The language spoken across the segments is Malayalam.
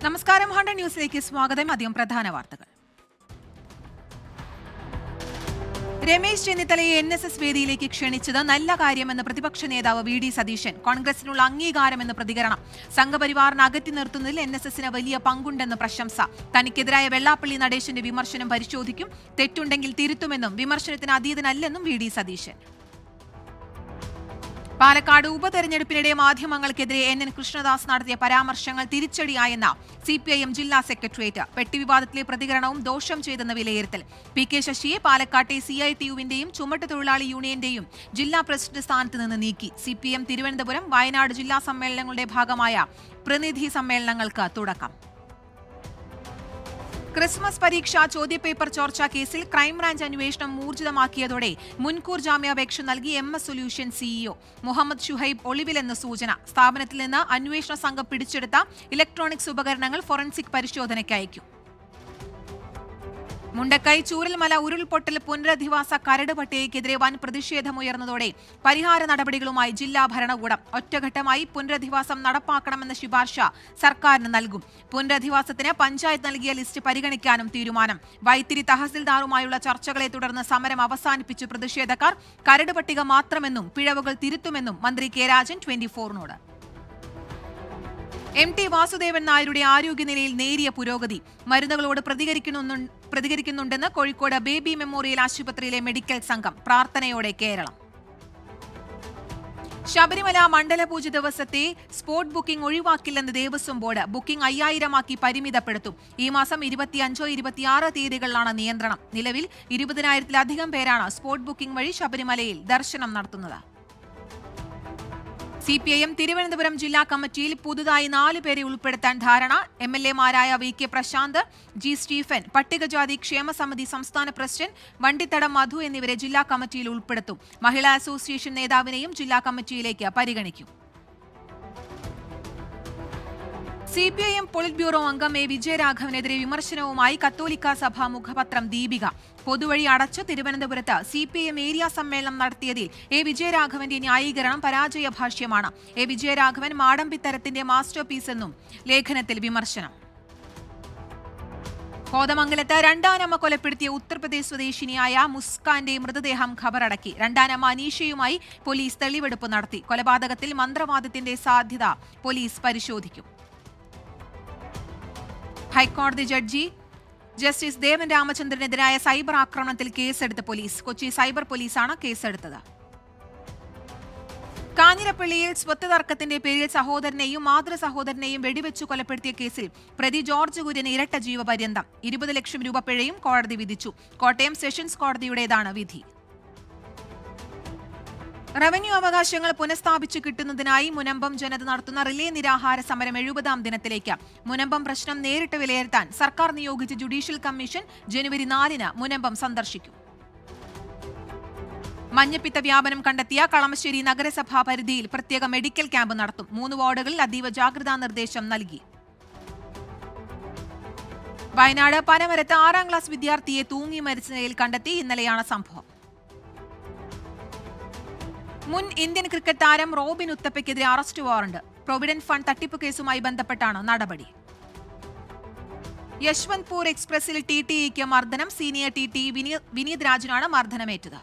നമസ്കാരം. 100 ന്യൂസിലേക്ക് സ്വാഗതം. ആദ്യം പ്രധാന വാർത്തകൾ. രമേശ് ചെന്നിത്തലയെ NSS വേദിയിലേക്ക് ക്ഷണിച്ചത് നല്ല കാര്യമെന്ന് പ്രതിപക്ഷ നേതാവ് VD സതീശൻ. കോൺഗ്രസിനുള്ള അംഗീകാരമെന്ന് പ്രതികരണം. സംഘപരിവാറിനെ അകറ്റി നിർത്തുന്നതിൽ NSSന് വലിയ പങ്കുണ്ടെന്ന് പ്രശംസ. തനിക്കെതിരായ വെള്ളാപ്പള്ളി നടേശന്റെ വിമർശനം പരിശോധിക്കും, തെറ്റുണ്ടെങ്കിൽ തിരുത്തുമെന്നും വിമർശനത്തിന് അതീതനല്ലെന്നും VD സതീശൻ. പാലക്കാട് ഉപതെരഞ്ഞെടുപ്പിനിടെ മാധ്യമങ്ങൾക്കെതിരെ NN കൃഷ്ണദാസ് നടത്തിയ പരാമർശങ്ങൾ തിരിച്ചടിയായെന്ന CPIM ജില്ലാ സെക്രട്ടേറിയറ്റ്. പെട്ടിവിവാദത്തിലെ പ്രതികരണവും ദോഷം ചെയ്തെന്ന വിലയിരുത്തൽ. PK ശശിയെ പാലക്കാട്ടെ CITU-വിന്റെയും ചുമട്ടുതൊഴിലാളി യൂണിയന്റെയും ജില്ലാ പ്രസിഡന്റ് സ്ഥാനത്ത് നിന്ന് നീക്കി. CPM തിരുവനന്തപുരം, വയനാട് ജില്ലാ സമ്മേളനങ്ങളുടെ ഭാഗമായ പ്രതിനിധി സമ്മേളനങ്ങൾക്ക് തുടക്കം. ക്രിസ്മസ് പരീക്ഷാ ചോദ്യപേപ്പർ ചോർച്ചാ കേസിൽ ക്രൈംബ്രാഞ്ച് അന്വേഷണം ഊർജിതമാക്കിയതോടെ മുൻകൂർ ജാമ്യാപേക്ഷ നൽകി MS solution CEO Muhammad Shuhaib ഒളിവിലെന്ന് സൂചന. സ്ഥാപനത്തിൽ നിന്ന് അന്വേഷണ സംഘം പിടിച്ചെടുത്ത ഇലക്ട്രോണിക്സ് ഉപകരണങ്ങൾ ഫോറൻസിക് പരിശോധനയ്ക്ക് അയക്കും. മുണ്ടക്കൈ ചൂരൽമല ഉരുൾപൊട്ടൽ പുനരധിവാസ കരട് പട്ടികയ്ക്കെതിരെ വൻ പ്രതിഷേധമുയർന്നതോടെ പരിഹാര നടപടികളുമായി ജില്ലാ ഭരണകൂടം. ഒറ്റഘട്ടമായി പുനരധിവാസം നടപ്പാക്കണമെന്ന ശുപാർശ സർക്കാരിന് നൽകും. പുനരധിവാസത്തിന് പഞ്ചായത്ത് നൽകിയ ലിസ്റ്റ് പരിഗണിക്കാനും തീരുമാനം. വൈത്തിരി തഹസിൽദാറുമായുള്ള ചർച്ചകളെ തുടർന്ന് സമരം അവസാനിപ്പിച്ചു പ്രതിഷേധക്കാർ. കരട് പട്ടിക മാത്രമെന്നും പിഴവുകൾ തിരുത്തുമെന്നും മന്ത്രി കെ രാജൻ 24-നോട്. MT വാസുദേവൻ നായരുടെ ആരോഗ്യനിലയിൽ നേരിയ പുരോഗതി. മരുന്നുകളോട് പ്രതികരിക്കുന്നുണ്ടെന്ന് കോഴിക്കോട് ബേബി മെമ്മോറിയൽ ആശുപത്രിയിലെ മെഡിക്കൽ സംഘം. പ്രാർത്ഥനയോടെ കേരളം. ശബരിമല മണ്ഡലപൂജ ദിവസത്തെ സ്പോട്ട് ബുക്കിംഗ് ഒഴിവാക്കില്ലെന്ന് ദേവസ്വം ബോർഡ്. ബുക്കിംഗ് 5000-ആക്കി പരിമിതപ്പെടുത്തും. ഈ മാസം 25, 26 തീയതികളിലാണ് നിയന്ത്രണം. നിലവിൽ 20,000-ലധികം പേരാണ് സ്പോട്ട് ബുക്കിംഗ് വഴി ശബരിമലയിൽ ദർശനം നടത്തുന്നത്. CPIM തിരുവനന്തപുരം ജില്ലാ കമ്മിറ്റിയിൽ പുതുതായി 4 പേരെ ഉൾപ്പെടുത്താൻ ധാരണ. MLA-മാരായ VK പ്രശാന്ത്, G സ്റ്റീഫൻ, പട്ടികജാതി ക്ഷേമ സമിതി സംസ്ഥാന പ്രസിഡന്റ് വണ്ടിത്തടം മധു എന്നിവരെ ജില്ലാ കമ്മിറ്റിയിൽ ഉൾപ്പെടുത്തും. മഹിളാ അസോസിയേഷൻ നേതാവിനെയും ജില്ലാ കമ്മിറ്റിയിലേക്ക് പരിഗണിക്കും. CPIM പൊളിറ്റ് ബ്യൂറോ അംഗം A വിജയരാഘവനെതിരെ വിമർശനവുമായി കത്തോലിക്ക സഭ മുഖപത്രം ദീപിക. പൊതുവഴി അടച്ച് തിരുവനന്തപുരത്ത് CPIM ഏരിയ സമ്മേളനം നടത്തിയതിൽ A വിജയരാഘവന്റെ ന്യായീകരണം പരാജയ ഭാഷ്യമാണ്. A വിജയരാഘവൻ മാടമ്പിത്തരത്തിന്റെ മാസ്റ്റർ പീസ് എന്നും ലേഖനത്തിൽ വിമർശനം. കോതമംഗലത്ത് രണ്ടാനമ്മ കൊലപ്പെടുത്തിയ ഉത്തർപ്രദേശ് സ്വദേശിനിയായ മുസ്കാന്റെ മൃതദേഹം ഖബറടക്കി. രണ്ടാനമ്മ അനീഷയുമായി പോലീസ് തെളിവെടുപ്പ് നടത്തി. കൊലപാതകത്തിൽ മന്ത്രവാദത്തിന്റെ സാധ്യത പോലീസ് പരിശോധിക്കും. ഹൈക്കോടതി ജഡ്ജി ജസ്റ്റിസ് ദേവൻ രാമചന്ദ്രനെതിരായ സൈബർ ആക്രമണത്തിൽ കേസെടുത്ത പോലീസ്. കൊച്ചി സൈബർ പോലീസാണ് കേസെടുത്തത്. കാഞ്ഞിരപ്പള്ളിയിൽ സ്വത്ത് തർക്കത്തിന്റെ പേരിൽ സഹോദരനെയും മാതൃ സഹോദരനെയും വെടിവെച്ചു കൊലപ്പെടുത്തിയ കേസിൽ പ്രതി ജോർജ് കുര്യന് ഇരട്ട ജീവപര്യന്തം. 20 ലക്ഷം രൂപ പിഴയും കോടതി വിധിച്ചു. കോട്ടയം സെഷൻസ് കോടതിയുടേതാണ് വിധി. റവന്യൂ അവകാശങ്ങൾ പുനഃസ്ഥാപിച്ചു കിട്ടുന്നതിനായി മുനമ്പം ജനത നടത്തുന്ന റിലേ നിരാഹാര സമരം 70-ാം ദിനത്തിലേക്ക്. മുനമ്പം പ്രശ്നം നേരിട്ട് വിലയിരുത്താൻ സർക്കാർ നിയോഗിച്ച ജുഡീഷ്യൽ കമ്മീഷൻ ജനുവരി 4-ന് മുനമ്പം സന്ദർശിക്കും. മഞ്ഞപ്പിത്ത വ്യാപനം കണ്ടെത്തിയ കളമശ്ശേരി നഗരസഭാ പരിധിയിൽ പ്രത്യേക മെഡിക്കൽ ക്യാമ്പ് നടത്തും. 3 വാർഡുകളിൽ അതീവ ജാഗ്രതാ നിർദ്ദേശം നൽകി. വയനാട് പനമരത്ത് 6-ാം ക്ലാസ് വിദ്യാർത്ഥിയെ തൂങ്ങി മരിച്ച നിലയിൽ കണ്ടെത്തി. ഇന്നലെയാണ് സംഭവം. മുൻ ഇന്ത്യൻ ക്രിക്കറ്റ് താരം റോബിൻ ഉത്തപ്പയ്ക്കെതിരെ അറസ്റ്റ് വാറണ്ട്. പ്രൊവിഡന്റ് ഫണ്ട് തട്ടിപ്പ് കേസുമായി ബന്ധപ്പെട്ടാണ് നടപടി. യശ്വന്ത്പൂർ എക്സ്പ്രസിൽ TTEക്ക് മർദ്ദനം. സീനിയർ TT വിനീത് രാജിനാണ് മർദ്ദനമേറ്റത്.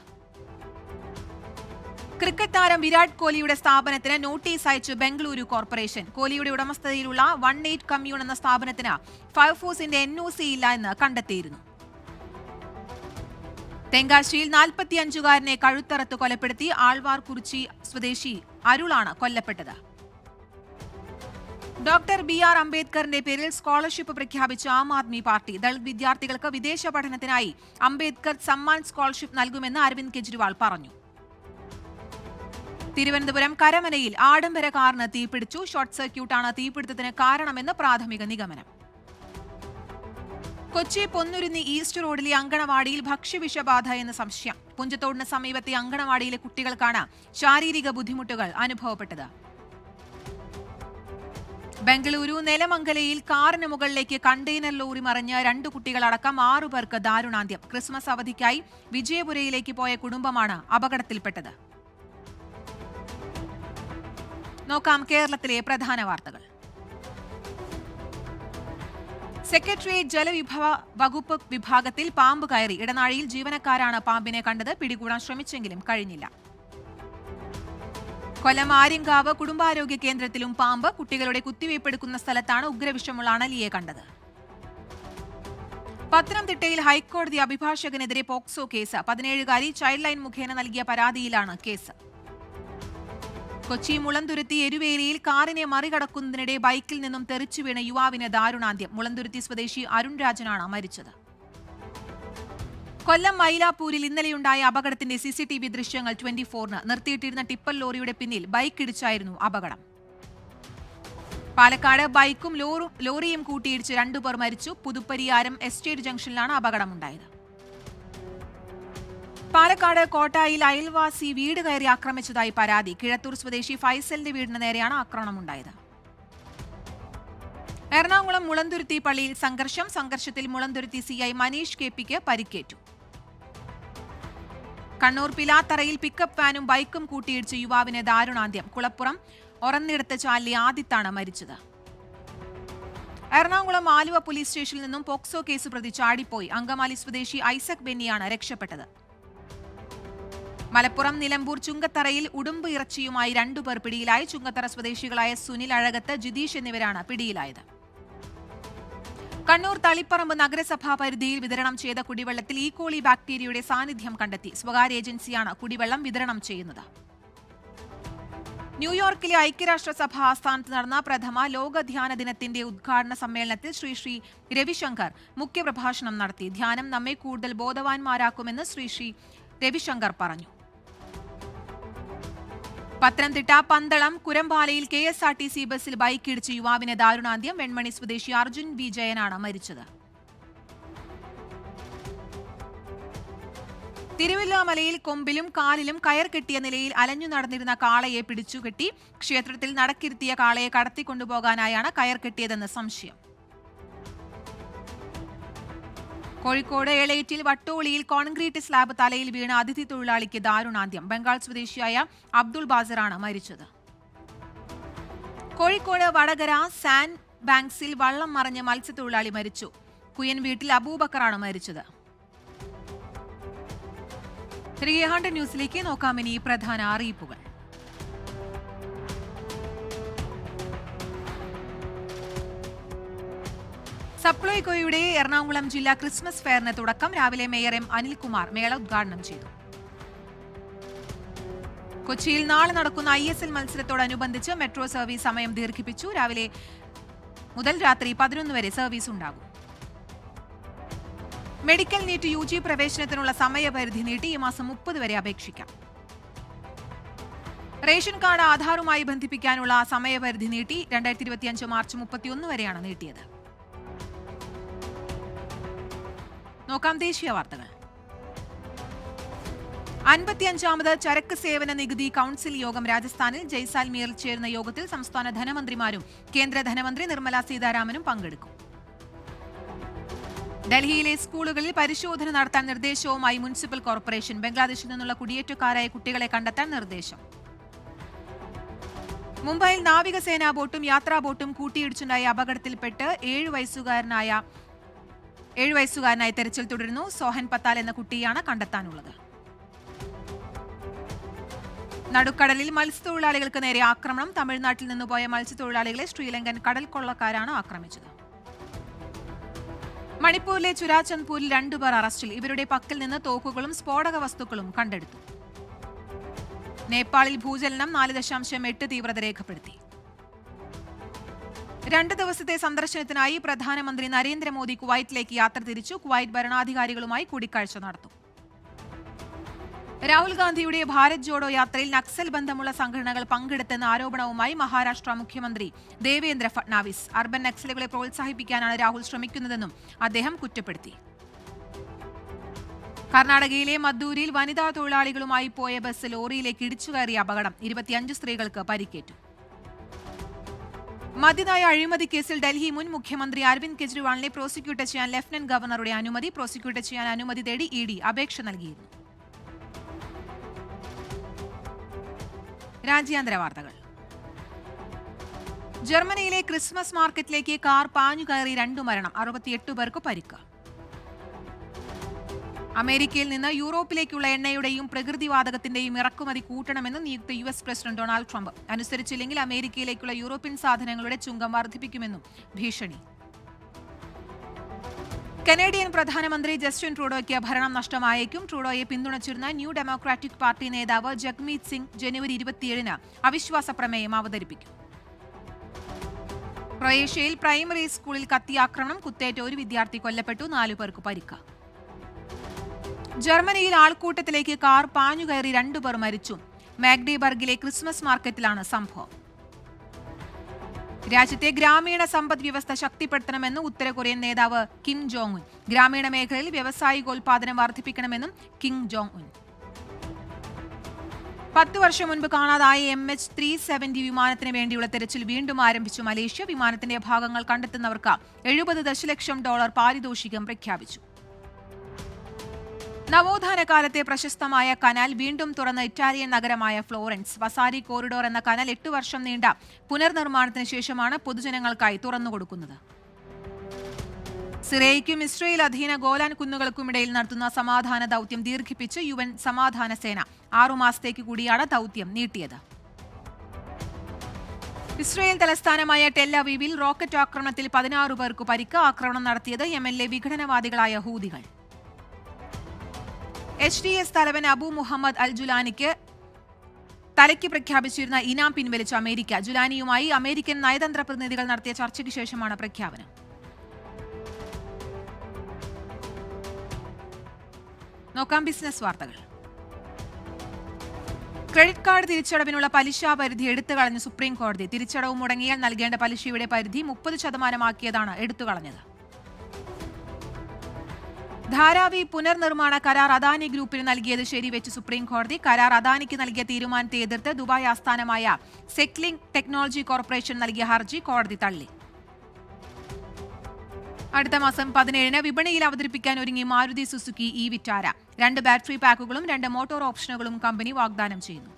ക്രിക്കറ്റ് താരം വിരാട് കോഹ്ലിയുടെ സ്ഥാപനത്തിന് നോട്ടീസ് അയച്ചു ബംഗളൂരു കോർപ്പറേഷൻ. കോഹ്ലിയുടെ ഉടമസ്ഥതയിലുള്ള 18 കമ്മ്യൂൺ എന്ന സ്ഥാപനത്തിന് ഫയർഫോഴ്സിന്റെ NOC ഇല്ല എന്ന് കണ്ടെത്തിയിരുന്നു. തെങ്കാശിയിൽ 45-കാരനെ കഴുത്തറത്ത് കൊലപ്പെടുത്തി. ആൾവാർകുറിച്ചി സ്വദേശി അരുളാണ് കൊല്ലപ്പെട്ടത്. ഡോക്ടർ BR അംബേദ്കറിന്റെ പേരിൽ സ്കോളർഷിപ്പ് പ്രഖ്യാപിച്ച ആം ആദ്മി പാർട്ടി. ദളിത് വിദ്യാർത്ഥികൾക്ക് വിദേശ പഠനത്തിനായി അംബേദ്കർ സമ്മാൻ സ്കോളർഷിപ്പ് നൽകുമെന്ന് അരവിന്ദ് കെജ്രിവാൾ പറഞ്ഞു. തിരുവനന്തപുരം കരമനയിൽ ആഡംബര കാറിന് തീപിടിച്ചു. ഷോർട്ട് സർക്യൂട്ടാണ് തീപിടുത്തത്തിന് കാരണമെന്ന് പ്രാഥമിക നിഗമനം. കൊച്ചി പൊന്നുരുന്നി ഈസ്റ്റ് റോഡിലെ അങ്കണവാടിയിൽ ഭക്ഷ്യവിഷബാധ എന്ന സംശയം. പുഞ്ചത്തോടിന് സമീപത്തെ അങ്കണവാടിയിലെ കുട്ടികൾക്കാണ് ശാരീരിക ബുദ്ധിമുട്ടുകൾ അനുഭവപ്പെട്ടത്. ബംഗളൂരു നെലമംഗലയിൽ കാറിന് മുകളിലേക്ക് കണ്ടെയ്നർ ലോറി മറിഞ്ഞ് 2 കുട്ടികളടക്കം 6 പേർക്ക് ദാരുണാന്ത്യം. ക്രിസ്മസ് അവധിക്കായി വിജയപുരയിലേക്ക് പോയ കുടുംബമാണ് അപകടത്തിൽപ്പെട്ടത്. നോക്കാം കേരളത്തിലെ പ്രധാന വാർത്തകൾ. സെക്രട്ടേറിയറ്റ് ജലവിഭവ വകുപ്പ് വിഭാഗത്തിൽ പാമ്പ് കയറി. ഇടനാഴിയിൽ ജീവനക്കാരാണ് പാമ്പിനെ കണ്ടത്. പിടികൂടാൻ ശ്രമിച്ചെങ്കിലും കഴിഞ്ഞില്ല. കൊല്ലം ആര്യങ്കാവ് കുടുംബാരോഗ്യ കേന്ദ്രത്തിലും പാമ്പ്. കുട്ടികളുടെ കുത്തിവയ്പ്പെടുക്കുന്ന സ്ഥലത്താണ് ഉഗ്രവിഷമുള്ള അണലിയെ കണ്ടത്. പത്തനംതിട്ടയിൽ ഹൈക്കോടതി അഭിഭാഷകനെതിരെ പോക്സോ കേസ്. 17-കാരി ചൈൽഡ് ലൈൻ മുഖേന നൽകിയ പരാതിയിലാണ് കേസ്. കൊച്ചി മുളന്തുരുത്തി എരുവേലിയിൽ കാറിനെ മറികടക്കുന്നതിനിടെ ബൈക്കിൽ നിന്നും തെറിച്ചു വീണ യുവാവിന് ദാരുണാന്ത്യം. മുളന്തുരുത്തി സ്വദേശി അരുൺ രാജനാണ് മരിച്ചത്. കൊല്ലം മൈലാപ്പൂരിൽ ഇന്നലെയുണ്ടായ അപകടത്തിന്റെ CCTV ദൃശ്യങ്ങൾ 24-ന്. നിർത്തിയിട്ടിരുന്ന ടിപ്പർ ലോറിയുടെ പിന്നിൽ ബൈക്ക് ഇടിച്ചായിരുന്നു അപകടം. പാലക്കാട് ബൈക്കും ലോറിയും കൂട്ടിയിടിച്ച് 2 പേർ മരിച്ചു. പുതുപ്പരിയാരം എസ്റ്റേറ്റ് ജംഗ്ഷനിലാണ് അപകടമുണ്ടായത്. പാലക്കാട് കോട്ടായിൽ അയൽവാസി വീട് കയറി ആക്രമിച്ചതായി പരാതി. കിഴത്തൂർ സ്വദേശി ഫൈസലിന്റെ വീടിന് നേരെയാണ് ആക്രമണമുണ്ടായത്. എറണാകുളം മുളന്തുരുത്തി പള്ളിയിൽ സംഘർഷത്തിൽ മുളന്തുരുത്തി CI മനീഷ് KPക്ക് പരിക്കേറ്റു. കണ്ണൂർ പിലാത്തറയിൽ പിക്കപ്പ് വാനും ബൈക്കും കൂട്ടിയിടിച്ച് യുവാവിന് ദാരുണാന്ത്യം. കുളപ്പുറം ഒറന്നിടത്ത് ചാലി ആദിത്താണ് മരിച്ചത്. എറണാകുളം ആലുവ പോലീസ് സ്റ്റേഷനിൽ നിന്നും പോക്സോ കേസ് പ്രതി ചാടിപ്പോയി. അങ്കമാലി സ്വദേശി ഐസക് ബെന്നിയാണ് രക്ഷപ്പെട്ടത്. മലപ്പുറം നിലമ്പൂർ ചുങ്കത്തറയിൽ ഉടുമ്പ് ഇറച്ചിയുമായി 2 പേർ പിടിയിലായി. ചുങ്കത്തറ സ്വദേശികളായ സുനിൽ അഴകത്ത്, ജിതീഷ് എന്നിവരാണ് പിടിയിലായത്. കണ്ണൂർ തളിപ്പറമ്പ് നഗരസഭാ പരിധിയിൽ വിതരണം ചെയ്ത കുടിവെള്ളത്തിൽ ഈക്കോളി ബാക്ടീരിയയുടെ സാന്നിധ്യം കണ്ടെത്തി. സ്വകാര്യ ഏജൻസിയാണ് കുടിവെള്ളം വിതരണം ചെയ്യുന്നത്. ന്യൂയോർക്കിലെ ഐക്യരാഷ്ട്രസഭ ആസ്ഥാനത്ത് നടന്ന പ്രഥമ ലോക ധ്യാന ദിനത്തിന്റെ ഉദ്ഘാടന സമ്മേളനത്തിൽ ശ്രീ രവിശങ്കർ മുഖ്യപ്രഭാഷണം നടത്തി. ധ്യാനം നമ്മെ കൂടുതൽ ബോധവാന്മാരാക്കുമെന്ന് ശ്രീ രവിശങ്കർ പറഞ്ഞു. പത്തനംതിട്ട പന്തളം കുരമ്പാലയിൽ KSRTC ബസ്സിൽ ബൈക്കിടിച്ച് യുവാവിന് ദാരുണാന്ത്യം. വെൺമണി സ്വദേശി അർജുൻ B ജയനാണ് മരിച്ചത്. തിരുവല്ലാമലയിൽ കൊമ്പിലും കാലിലും കയർ കെട്ടിയ നിലയിൽ അലഞ്ഞു നടന്നിരുന്ന കാളയെ പിടിച്ചുകെട്ടി. ക്ഷേത്രത്തിൽ നടക്കിരുത്തിയ കാളയെ കടത്തിക്കൊണ്ടുപോകാനായാണ് കയർ കെട്ടിയതെന്ന് സംശയം. കോഴിക്കോട് എളേറ്റിൽ വട്ടോളിയിൽ കോൺക്രീറ്റ് സ്ലാബ് തലയിൽ വീണ അതിഥി തൊഴിലാളിക്ക് ദാരുണാന്ത്യം. ബംഗാൾ സ്വദേശിയായ അബ്ദുൾ ബാസിറാണ് മരിച്ചത്. കോഴിക്കോട് വടകര സാൻഡ് ബാങ്ക്സിൽ വള്ളം മറിഞ്ഞ് മത്സ്യത്തൊഴിലാളി മരിച്ചു. കുയൻ വീട്ടിൽ അബൂബക്കറാണ് മരിച്ചത്. തിരികെ 100 ന്യൂസിലേക്ക് നോക്കാം. ഇനി പ്രധാന അറിയിപ്പുകൾ. സപ്ലൈകോയുടെ എറണാകുളം ജില്ലാ ക്രിസ്മസ് ഫെയറിന് തുടക്കം. രാവിലെ മേയർ M അനിൽകുമാർ മേള ഉദ്ഘാടനം ചെയ്തു. കൊച്ചിയിൽ നാളെ നടക്കുന്ന ISL മത്സരത്തോടനുബന്ധിച്ച് മെട്രോ സർവീസ് സമയം ദീർഘിപ്പിച്ചു. രാവിലെ മുതൽ രാത്രി 11 വരെ സർവീസ് ഉണ്ടാകും. മെഡിക്കൽ നീറ്റ് UG പ്രവേശനത്തിനുള്ള സമയപരിധി നീട്ടി. ഈ മാസം 30 വരെ അപേക്ഷിക്കാം. റേഷൻ കാർഡ് ആധാറുമായി ബന്ധിപ്പിക്കാനുള്ള സമയപരിധി നീട്ടി. 2025 മാർച്ച് 31 വരെയാണ് നീട്ടിയത്. നോക്കാം ദേശീയ വാർത്തകൾ. 55ാമത് ചരക്ക് സേവന നികുതി കൌൺസിൽ യോഗം രാജസ്ഥാനിൽ ജയ്സാൽമീറിൽ ചേരുന്ന യോഗത്തിൽ സംസ്ഥാന ധനമന്ത്രിമാരും കേന്ദ്ര ധനമന്ത്രി നിർമ്മല സീതാരാമനും പങ്കെടുക്കും. ഡൽഹിയിലെ സ്കൂളുകളിൽ പരിശോധന നടത്താൻ നിർദ്ദേശവുമായി മുനിസിപ്പൽ കോർപ്പറേഷൻ. ബംഗ്ലാദേശിൽ നിന്നുള്ള കുടിയേറ്റക്കാരായ കുട്ടികളെ കണ്ടെത്താൻ നിർദ്ദേശം. മുംബൈയിൽ നാവികസേനാ ബോട്ടും യാത്രാ ബോട്ടും കൂട്ടിയിടിച്ചുണ്ടായ അപകടത്തിൽപ്പെട്ട് 7 വയസ്സുകാരനായി തെരച്ചിൽ തുടരുന്നു. സോഹൻ പത്താൽ എന്ന കുട്ടിയാണ് കണ്ടെത്താനുള്ളത്. നടുക്കടലിൽ മത്സ്യത്തൊഴിലാളികൾക്ക് നേരെ ആക്രമണം. തമിഴ്നാട്ടിൽ നിന്നുപോയ മത്സ്യത്തൊഴിലാളികളെ ശ്രീലങ്കൻ കടൽ കൊള്ളക്കാരാണ് ആക്രമിച്ചത്. മണിപ്പൂരിലെ ചുരാചന്ദ്പൂരിൽ 2 പേർ അറസ്റ്റിൽ. ഇവരുടെ പക്കൽ നിന്ന് തോക്കുകളും സ്ഫോടക വസ്തുക്കളും കണ്ടെടുത്തു. നേപ്പാളിൽ ഭൂചലനം 4.8 തീവ്രത രേഖപ്പെടുത്തി. 2 ദിവസത്തെ സന്ദർശനത്തിനായി പ്രധാനമന്ത്രി നരേന്ദ്രമോദി കുവൈറ്റിലേക്ക് യാത്ര തിരിച്ചു. കുവൈറ്റ് ഭരണാധികാരികളുമായി കൂടിക്കാഴ്ച നടത്തും. രാഹുൽ ഗാന്ധിയുടെ ഭാരത് ജോഡോ യാത്രയിൽ നക്സൽ ബന്ധമുള്ള സംഘടനകൾ പങ്കെടുത്തെന്ന ആരോപണവുമായി മഹാരാഷ്ട്ര മുഖ്യമന്ത്രി ദേവേന്ദ്ര ഫട്നാവിസ്. അർബൻ നക്സലുകളെ പ്രോത്സാഹിപ്പിക്കാനാണ് രാഹുൽ ശ്രമിക്കുന്നതെന്നും അദ്ദേഹം കുറ്റപ്പെടുത്തി. കർണാടകയിലെ മദ്ദൂരിൽ വനിതാ തൊഴിലാളികളുമായി പോയ ബസ് ലോറിയിലേക്ക് ഇടിച്ചുകയറിയ അപകടം. 25 സ്ത്രീകൾക്ക് പരിക്കേറ്റു. മദ്യനയ അഴിമതി കേസിൽ ഡൽഹി മുൻ മുഖ്യമന്ത്രി അരവിന്ദ് കെജ്രിവാളിനെ പ്രോസിക്യൂട്ട് ചെയ്യാൻ ലഫ്റ്റനന്റ് ഗവർണറുടെ അനുമതി. പ്രോസിക്യൂട്ട് ചെയ്യാൻ അനുമതി തേടി ED അപേക്ഷ നൽകിയിരുന്നു. രാജ്യാന്തര വാർത്തകൾ. ജർമ്മനിയിലെ ക്രിസ്മസ് മാർക്കറ്റിലേക്ക് കാർ പാഞ്ഞുകയറി 2 മരണം, 68 പേർക്ക് പരിക്ക്. അമേരിക്കയിൽ നിന്ന് യൂറോപ്പിലേക്കുള്ള എണ്ണയുടെയും പ്രകൃതിവാതകത്തിന്റെയും ഇറക്കുമതി കൂട്ടണമെന്ന് നിയുക്ത US പ്രസിഡന്റ് ഡൊണാൾഡ് ട്രംപ്. അനുസരിച്ചില്ലെങ്കിൽ അമേരിക്കയിലേക്കുള്ള യൂറോപ്യൻ സാധനങ്ങളുടെ ചുങ്കം വർദ്ധിപ്പിക്കുമെന്നും ഭീഷണി. കനേഡിയൻ പ്രധാനമന്ത്രി ജസ്റ്റിൻ ട്രൂഡോയ്ക്ക് ഭരണം നഷ്ടമായേക്കും. ട്രൂഡോയെ പിന്തുണച്ചിരുന്ന ന്യൂ ഡെമോക്രാറ്റിക് പാർട്ടി നേതാവ് ജഗ്മീത് സിംഗ് ജനുവരി 27-ന് അവിശ്വാസ പ്രമേയം അവതരിപ്പിക്കും. ക്രൊയേഷ്യയിൽ പ്രൈമറി സ്കൂളിൽ കത്തിയാക്രമണം, കുത്തേറ്റ ഒരു വിദ്യാർത്ഥി കൊല്ലപ്പെട്ടു, 4 പേർക്ക് പരിക്ക്. ജർമ്മനിയിൽ ആൾക്കൂട്ടത്തിലേക്ക് കാർ പാഞ്ഞുകയറി 2 പേർ മരിച്ചു. മാഗ്ഡെബർഗിലെ ക്രിസ്മസ് മാർക്കറ്റിലാണ് സംഭവം. രാജ്യത്തെ ഗ്രാമീണ സമ്പദ് വ്യവസ്ഥ ശക്തിപ്പെടുത്തണമെന്ന് ഉത്തര കൊറിയൻ നേതാവ് കിം ജോങ് ഉൻ. ഗ്രാമീണ മേഖലയിൽ വ്യാവസായികോൽപാദനം വർദ്ധിപ്പിക്കണമെന്നും കിം ജോങ് ഉൻ. 10 വർഷം മുൻപ് കാണാതായ MH370 വിമാനത്തിന് വേണ്ടിയുള്ള തെരച്ചിൽ വീണ്ടും ആരംഭിച്ചു മലേഷ്യ. വിമാനത്തിന്റെ ഭാഗങ്ങൾ കണ്ടെത്തുന്നവർക്ക് $70 ദശലക്ഷം പാരിതോഷികം പ്രഖ്യാപിച്ചു. നവോത്ഥാന കാലത്തെ പ്രശസ്തമായ കനാൽ വീണ്ടും തുറന്ന ഇറ്റാലിയൻ നഗരമായ ഫ്ലോറൻസ്. വസാരി കോറിഡോർ എന്ന കനാൽ 8 വർഷം നീണ്ട പുനർനിർമ്മാണത്തിന് ശേഷമാണ് പൊതുജനങ്ങൾക്കായി തുറന്നുകൊടുക്കുന്നത്. സിറിയയ്ക്കും ഇസ്രയേൽ അധീന ഗോലാൻ കുന്നുകൾക്കുമിടയിൽ നടത്തുന്ന സമാധാന ദൗത്യം ദീർഘിപ്പിച്ച് UN സമാധാന സേന. 6 മാസത്തേക്ക് കൂടിയാണ് ദൗത്യം നീട്ടിയത്. ഇസ്രയേൽ തലസ്ഥാനമായ ടെൽ അവീവിൽ റോക്കറ്റ് ആക്രമണത്തിൽ 16 പേർക്ക് പരിക്ക്. ആക്രമണം നടത്തിയത് യമനിലെ വിഘടനവാദികളായ ഹൂതികൾ. HDS തലവൻ അബു മുഹമ്മദ് അൽ ജുലാനിക്ക് തലയ്ക്ക് പ്രഖ്യാപിച്ചിരുന്ന ഇനാം പിൻവലിച്ച അമേരിക്ക. ജുലാനിയുമായി അമേരിക്കൻ നയതന്ത്ര പ്രതിനിധികൾ നടത്തിയ ചർച്ചയ്ക്ക് ശേഷമാണ് പ്രഖ്യാപനം. നോക്കാം ബിസിനസ് വാർത്തകൾ. ക്രെഡിറ്റ് കാർഡ് തിരിച്ചടവിനുള്ള പലിശ പരിധി എടുത്തുകളഞ്ഞ സുപ്രീം കോടതി. തിരിച്ചടവ് മുടങ്ങിയാൽ നൽകേണ്ട പലിശയുടെ പരിധി 30% എടുത്തുകളഞ്ഞത്. ധാരാവി പുനർനിർമ്മാണ കരാർ അദാനി ഗ്രൂപ്പിന് നൽകിയത് ശരിവെച്ച് സുപ്രീം കോടതി. കരാർ അദാനിക്ക് നൽകിയ തീരുമാനത്തെ എതിർത്ത് ദുബായ് ആസ്ഥാനമായ സെക്ലിംഗ് ടെക്നോളജി കോർപ്പറേഷൻ നൽകിയ ഹർജി കോടതി തള്ളി. അടുത്ത മാസം 17-ന് വിപണിയിൽ അവതരിപ്പിക്കാൻ ഒരുങ്ങി മാരുതി സുസുക്കി വിറ്റാര. 2 ബാറ്ററി പാക്കുകളും 2 മോട്ടോർ ഓപ്ഷനുകളും കമ്പനി വാഗ്ദാനം ചെയ്യുന്നു.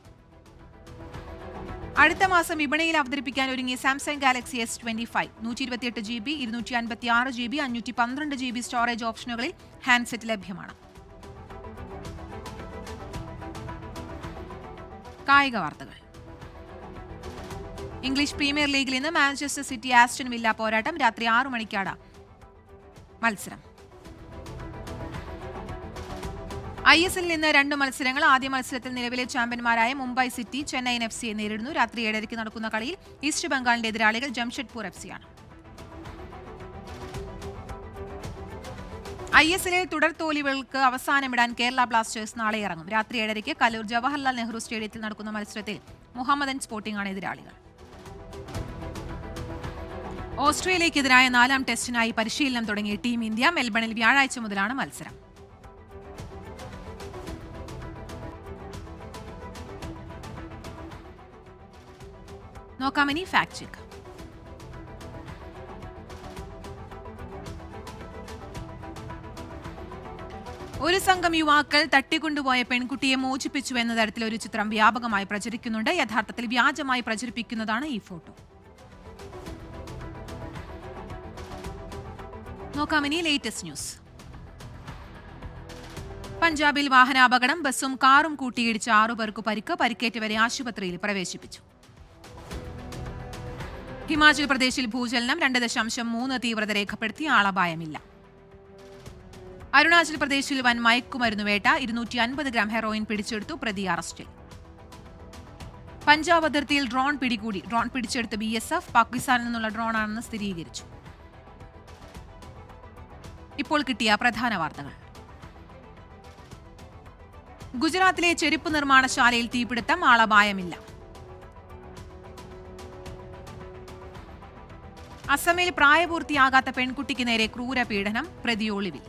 അടുത്ത മാസം വിപണിയിൽ അവതരിപ്പിക്കാൻ ഒരുങ്ങി Samsung Galaxy S25. 128 GB, 256 GB, 512 GB storage ഓപ്ഷനുകളിൽ ഹാൻഡ്സെറ്റ് ലഭ്യമാണ്. കായിക വാർത്തകൾ. ഇംഗ്ലീഷ് പ്രീമിയർ ലീഗിൽ ഇന്ന് മാഞ്ചസ്റ്റർ സിറ്റി ആസ്റ്റൺ വില്ല പോരാട്ടം. രാത്രി 6 മണിക്കാണ് മത്സരം. ISL നിന്ന് 2 മത്സരങ്ങൾ. ആദ്യ മത്സരത്തിൽ നിലവിലെ ചാമ്പ്യന്മാരായ മുംബൈ സിറ്റി ചെന്നൈയിൻ FCയെ നേരിടുന്നു. രാത്രി 7:30 നടക്കുന്ന കളിയിൽ ഈസ്റ്റ് ബംഗാളിന്റെ എതിരാളികൾ ജംഷഡ്പൂർ FCയാണ്. ISLൽ തുടർ തോൽവികൾക്ക് അവസാനമിടാൻ കേരള ബ്ലാസ്റ്റേഴ്സ് നാളെ ഇറങ്ങും. രാത്രി 7:30 കലൂർ ജവഹർലാൽ നെഹ്റു സ്റ്റേഡിയത്തിൽ നടക്കുന്ന മത്സരത്തിൽ മുഹമ്മദൻ സ്പോർട്ടിംഗ് ആണ് എതിരാളികൾ. ഓസ്ട്രേലിയക്കെതിരായ 4ാം ടെസ്റ്റിനായി പരിശീലനം തുടങ്ങിയ ടീം ഇന്ത്യ. മെൽബണിൽ വ്യാഴാഴ്ച മുതലാണ് മത്സരം. നോക്കാം ഇനി ഫാക്ട് ചെക്ക്. ഒരു സംഘം യുവാക്കൾ തട്ടിക്കൊണ്ടുപോയ പെൺകുട്ടിയെ മോചിപ്പിച്ചു എന്ന തരത്തിൽ ഒരു ചിത്രം വ്യാപകമായി പ്രചരിക്കുന്നുണ്ട്. യഥാർത്ഥത്തിൽ വ്യാജമായി പ്രചരിപ്പിക്കുന്നതാണ് ഈ ഫോട്ടോ. നോക്കാം ഇനി ലേറ്റസ്റ്റ് ന്യൂസ്. പഞ്ചാബിൽ വാഹനാപകടം. ബസ്സും കാറും കൂട്ടിയിടിച്ച് 6 പേർക്ക് പരിക്ക്. പരിക്കേറ്റവരെ ആശുപത്രിയിൽ പ്രവേശിപ്പിച്ചു. ഹിമാചൽ പ്രദേശിൽ ഭൂചലനം. 2.3 തീവ്രത രേഖപ്പെടുത്തി. ആളപായമില്ല. അരുണാചൽ പ്രദേശിൽ വൻ മയക്കുമരുന്ന് വേട്ട. 250 ഗ്രാം ഹെറോയിൻ പിടിച്ചെടുത്തു. പ്രതി അറസ്റ്റിൽ. പഞ്ചാബ് അതിർത്തിയിൽ ഡ്രോൺ പിടികൂടി. ഡ്രോൺ പിടിച്ചെടുത്ത BSF. പാകിസ്ഥാനിൽ നിന്നുള്ള ഡ്രോണാണെന്ന് സ്ഥിരീകരിച്ചു. ഇപ്പോൾ കിട്ടിയ പ്രധാന വാർത്തകൾ. ഗുജറാത്തിലെ ചെരുപ്പ് നിർമ്മാണശാലയിൽ തീപിടുത്തം. ആളപായമില്ല. അസമിൽ പ്രായപൂർത്തിയാകാത്ത പെൺകുട്ടിക്ക് നേരെ ക്രൂരപീഡനം. പ്രതി ഒളിവിൽ.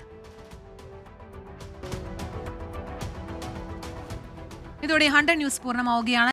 ഇതോടെ 100 ന്യൂസ് പൂർണ്ണമാവുകയാണ്.